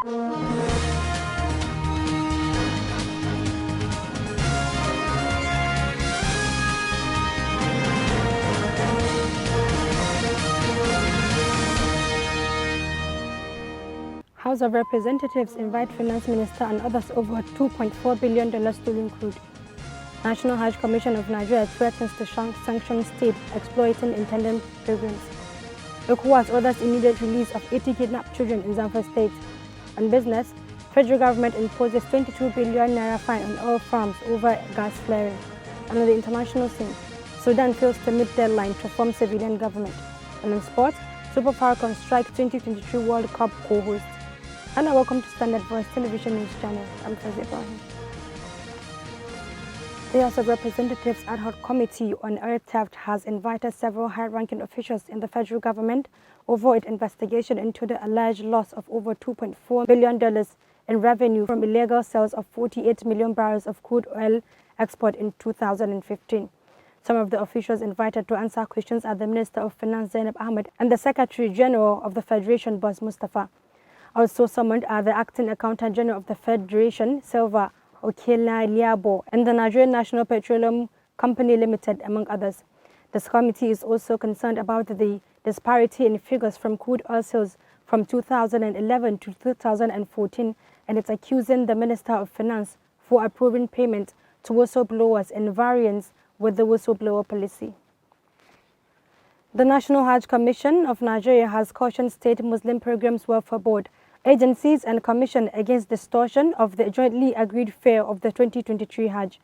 House of Representatives invite Finance Minister and others over $2.4 billion stolen crude. National Hajj Commission of Nigeria threatens to sanction state exploiting intended pilgrims. ECOWAS orders immediate release of 80 kidnapped children in ZAMFARA state. On business, federal government imposes 22 billion naira fine on oil farms over gas flaring. And on the international scene, Sudan fails to meet deadline to form civilian government. And in sports, Super Falcons strike 2023 World Cup co-host. Hello, welcome to Standard Voice Television News Channel. I'm Svtv. The House of Representatives Ad Hoc Committee on Earth Theft has invited several high-ranking officials in the federal government over its investigation into the alleged loss of over $2.4 billion in revenue from illegal sales of 48 million barrels of crude oil export in 2015. Some of the officials invited to answer questions are the Minister of Finance, Zainab Ahmed, and the Secretary General of the Federation, Boss Mustafa. Also summoned are the Acting Accountant General of the Federation, Svtv, Okela Liabo, and the Nigerian National Petroleum Company Limited, among others. This committee is also concerned about the disparity in figures from crude oil sales from 2011 to 2014, and it's accusing the Minister of Finance for approving payment to whistleblowers in variance with the whistleblower policy. The National Hajj Commission of Nigeria has cautioned State Muslim Pilgrims Welfare Board, agencies and commission against distortion of the jointly agreed fare of the 2023 Hajj.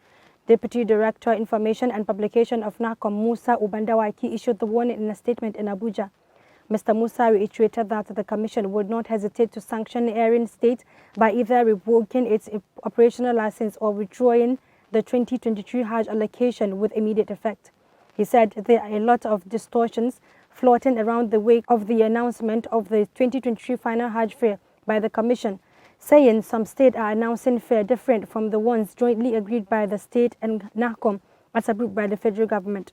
Deputy Director Information and Publication of NACOM, Musa Ubandawaki, issued the warning in a statement in Abuja. Mr. Musa reiterated that the Commission would not hesitate to sanction erring state by either revoking its operational license or withdrawing the 2023 Hajj allocation with immediate effect. He said there are a lot of distortions floating around the wake of the announcement of the 2023 final Hajj fare by the Commission, saying some states are announcing fare different from the ones jointly agreed by the state and NACOM as approved by the federal government.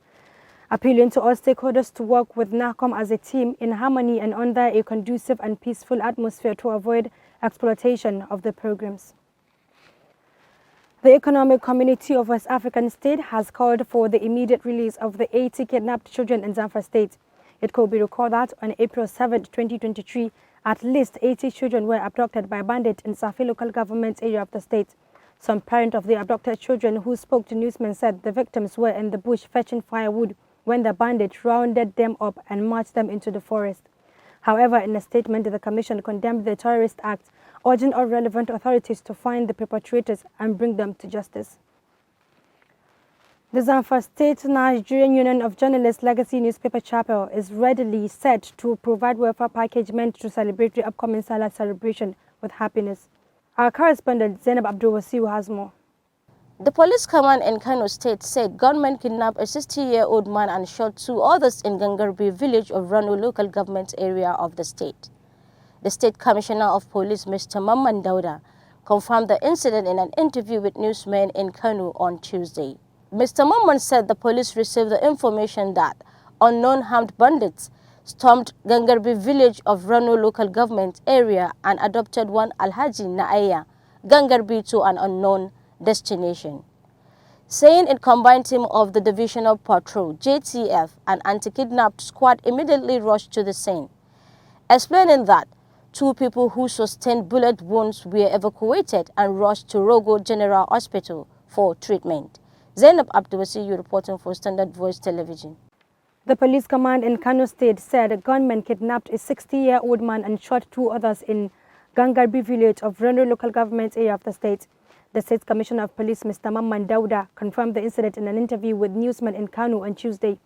Appealing to all stakeholders to work with NACOM as a team in harmony and under a conducive and peaceful atmosphere to avoid exploitation of the programs. The Economic Community of West African State has called for the immediate release of the 80 kidnapped children in ZAMFARA state. It could be recalled that on April 7, 2023, at least 80 children were abducted by bandits in Safi local government area of the state. Some parent of the abducted children who spoke to newsmen said the victims were in the bush fetching firewood when the bandits rounded them up and marched them into the forest. However, in a statement, the Commission condemned the terrorist act, urging all relevant authorities to find the perpetrators and bring them to justice. The ZAMFARA State Nigerian Union of Journalists Legacy Newspaper Chapel is readily set to provide welfare package meant to celebrate the upcoming Salah celebration with happiness. Our correspondent Zainab Abdulwasiu has more. The police command in Kano State said gunmen kidnapped a 60-year-old man and shot two others in Gangarbi village of Rano local government area of the state. The State Commissioner of Police, Mr. Mamman Dauda, confirmed the incident in an interview with newsmen in Kano on Tuesday. Mr. Mamman said the police received the information that unknown armed bandits stormed Gangarbi village of Rano local government area and adopted one Alhaji Naaya Gangarbi to an unknown destination. Saying it combined team of the Divisional Patrol, JTF, and anti-kidnapped squad immediately rushed to the scene, explaining that two people who sustained bullet wounds were evacuated and rushed to Rogo General Hospital for treatment. Zainab Abdulwasiu reporting for Standard Voice Television. The police command in Kano State said a gunman kidnapped a 60-year-old man and shot two others in Gangarbi village of Reno local government area of the state. The State Commissioner of Police, Mr. Mamman Dauda, confirmed the incident in an interview with newsmen in Kano on Tuesday.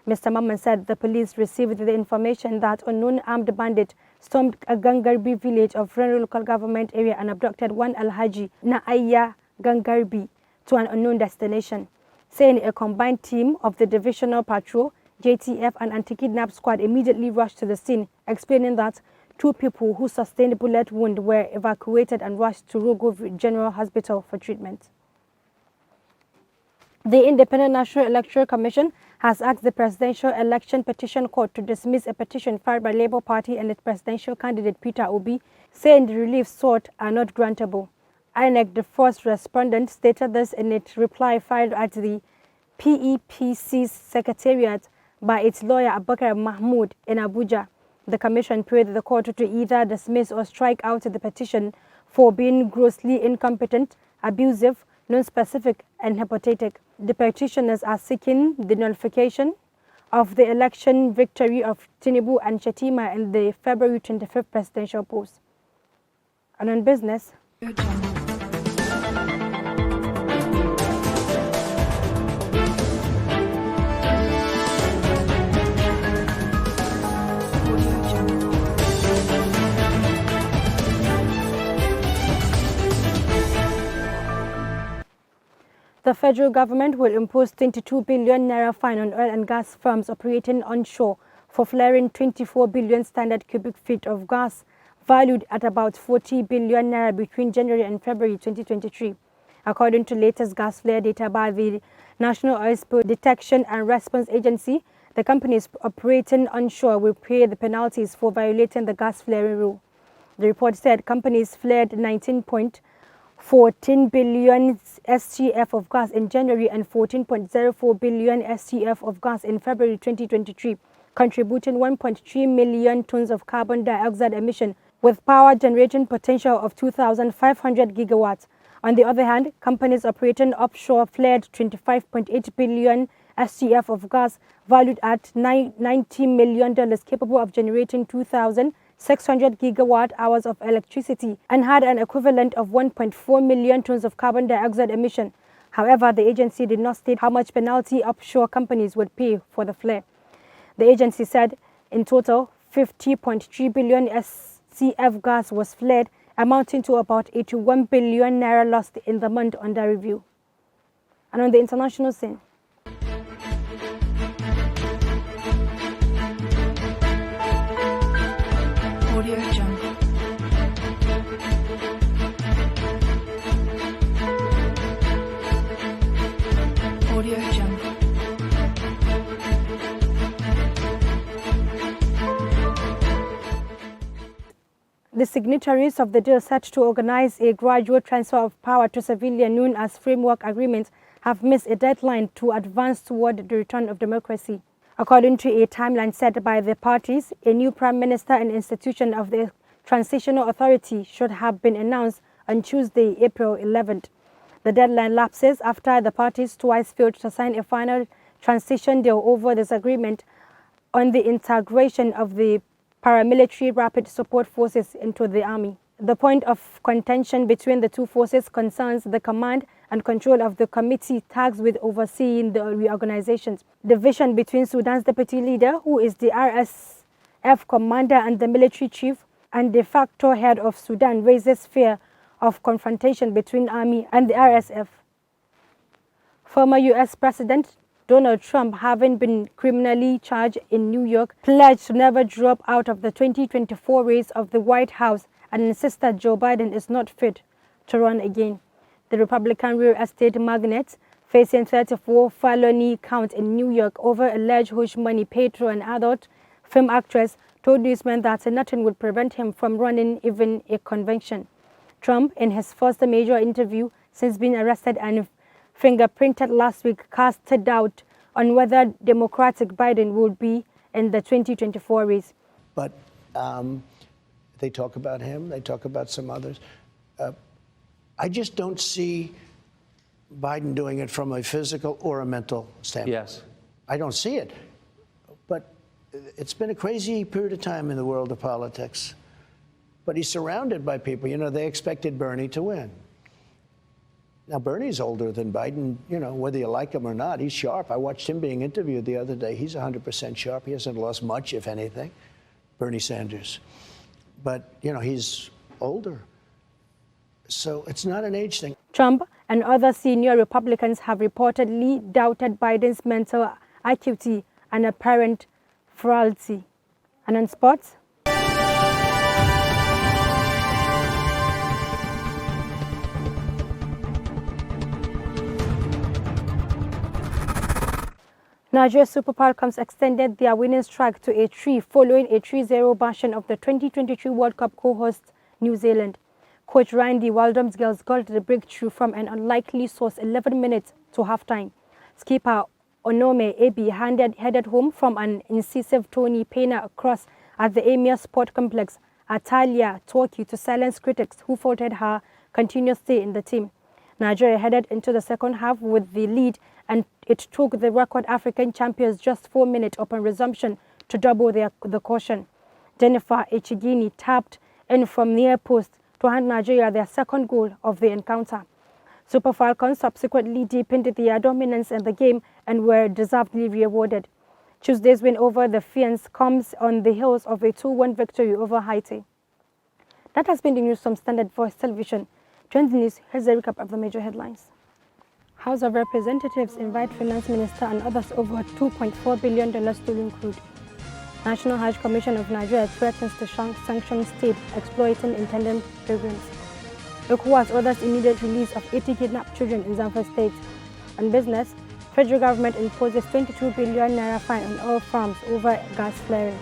Mr. Mamman said the police received the information that unknown armed bandit stormed a Gangarbi village of Reno local government area and abducted one Alhaji Naaya Gangarbi to an unknown destination, saying a combined team of the Divisional Patrol, JTF, and anti-kidnap squad immediately rushed to the scene, explaining that two people who sustained bullet wound were evacuated and rushed to Rogo General Hospital for treatment. The Independent National Electoral Commission has asked the Presidential Election Petition Court to dismiss a petition filed by Labour Party and its presidential candidate Peter Obi, saying the reliefs sought are not grantable. INEC, the first respondent, stated this in its reply filed at the PEPC's secretariat by its lawyer Abubakar Mahmood in Abuja. The commission prayed the court to either dismiss or strike out the petition for being grossly incompetent, abusive, non-specific and hypothetical. The petitioners are seeking the nullification of the election victory of Tinubu and Shetima in the February 25th presidential polls. And on business, the federal government will impose 22 billion naira fine on oil and gas firms operating onshore for flaring 24 billion standard cubic feet of gas valued at about 40 billion naira between January and February 2023. According to latest gas flare data by the National Oil Spill Detection and Response Agency, the companies operating onshore will pay the penalties for violating the gas flaring rule. The report said companies flared 19.14 billion SCF of gas in January and 14.04 billion SCF of gas in February 2023, contributing 1.3 million tons of carbon dioxide emission with power generating potential of 2,500 gigawatts. On the other hand, companies operating offshore flared 25.8 billion SCF of gas valued at $90 million capable of generating 2,600 gigawatt hours of electricity and had an equivalent of 1.4 million tons of carbon dioxide emission. However, the agency did not state how much penalty offshore companies would pay for the flare. The agency said in total 50.3 billion SCF gas was flared, amounting to about 81 billion naira lost in the month under review. And on the international scene, Audio Jungle. Audio Jungle. the signatories of the deal set to organize a gradual transfer of power to civilians known as framework agreements have missed a deadline to advance toward the return of democracy. According to a timeline set by the parties, a new prime minister and institution of the transitional authority should have been announced on Tuesday, April 11th. The deadline lapses after the parties twice failed to sign a final transition deal over disagreement on the integration of the paramilitary rapid support forces into the army. The point of contention between the two forces concerns the command and control of the committee tasked with overseeing the reorganizations. The division between Sudan's deputy leader, who is the RSF commander and the military chief and de facto head of Sudan, raises fear of confrontation between army and the RSF. Former U.S. President Donald Trump, having been criminally charged in New York, pledged to never drop out of the 2024 race of the White House and insisted Joe Biden is not fit to run again. The Republican real estate magnate, facing 34 felony counts in New York over alleged hush money paid to an adult film actress, told newsmen that nothing would prevent him from running even a convention. Trump, in his first major interview since being arrested and fingerprinted last week, cast doubt on whether Democratic Biden would be in the 2024 race. But they talk about him, they talk about some others. I just don't see Biden doing it from a physical or a mental standpoint. Yes. I don't see it. But it's been a crazy period of time in the world of politics. But he's surrounded by people. You know, they expected Bernie to win. Now, Bernie's older than Biden, you know, whether you like him or not. He's sharp. I watched him being interviewed the other day. He's 100% sharp. He hasn't lost much, if anything, Bernie Sanders. But, you know, he's older. So it's not an age thing. Trump and other senior Republicans have reportedly doubted Biden's mental acuity and apparent frailty. And on sports, Nigeria Super Falcons extended their winning streak to a 3 following a 3-0 bashing of the 2023 World Cup co-host New Zealand. Coach Randy Waldrom's girls got the breakthrough from an unlikely source 11 minutes to halftime. Skipper Onome Ebi headed home from an incisive Tony Pena cross at the Emir Sport Complex at Talia, Turkey, to silence critics who faulted her continuous stay in the team. Nigeria headed into the second half with the lead, and it took the record African champions just 4 minutes upon resumption to double the caution. Jennifer Echigini tapped in from near post to hand Nigeria their second goal of the encounter. Super Falcons subsequently deepened their dominance in the game and were deservedly rewarded. Tuesday's win over the Fiends comes on the heels of a 2-1 victory over Haiti. That has been the news from Standard Voice Television. Join the news, here's a recap of the major headlines. House of Representatives invite Finance Minister and others over $2.4 billion stolen crude. National Hajj Commission of Nigeria threatens to sanction state exploiting intended pilgrims. ECOWAS orders immediate release of 80 kidnapped children in ZAMFARA state. On business, federal government imposes 22 billion naira fine on oil farms over gas flaring.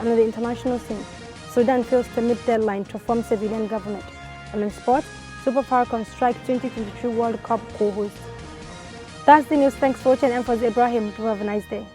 And on the international scene, Sudan fails to meet deadline to form civilian government. And in sport, Super Falcons strike 2023 World Cup co-host. That's the news. Thanks for watching, and for Ibrahim. Have a nice day.